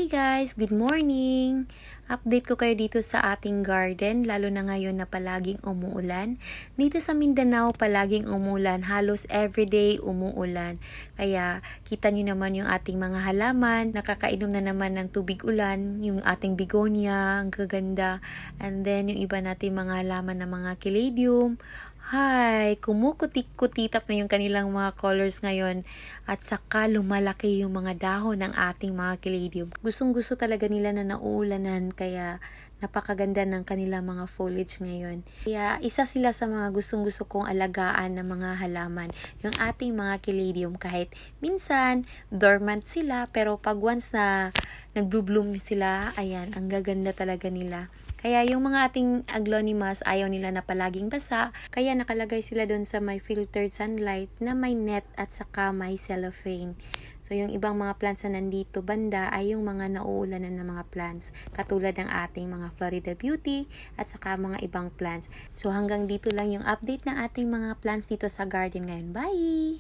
Hey guys, good morning! Update ko kayo dito sa ating garden, lalo na ngayon na palaging umuulan. Dito sa Mindanao, palaging umuulan, halos everyday umuulan. Kaya kita nyo naman yung ating mga halaman, nakakainom na naman ng tubig ulan, yung ating begonia, ang gaganda. And then yung iba nating mga halaman na mga caladium. Hi, kumukutik-kutitap na yung kanilang mga colors ngayon at saka lumalaki yung mga dahon ng ating mga caladium. Gustong-gusto talaga nila na nauulanan kaya napakaganda ng kanilang mga foliage ngayon. Kaya isa sila sa mga gustong-gusto kong alagaan ng mga halaman, yung ating mga caladium. Kahit minsan dormant sila pero pag once na nag-bloom sila, ayan, ang gaganda talaga nila. Kaya yung mga ating aglaonimas ayaw nila na palaging basa, kaya nakalagay sila doon sa may filtered sunlight na may net at saka may cellophane. So yung ibang mga plants na nandito banda ay yung mga nauulanan na mga plants, katulad ng ating mga Florida Beauty at saka mga ibang plants. So hanggang dito lang yung update ng ating mga plants dito sa garden ngayon. Bye!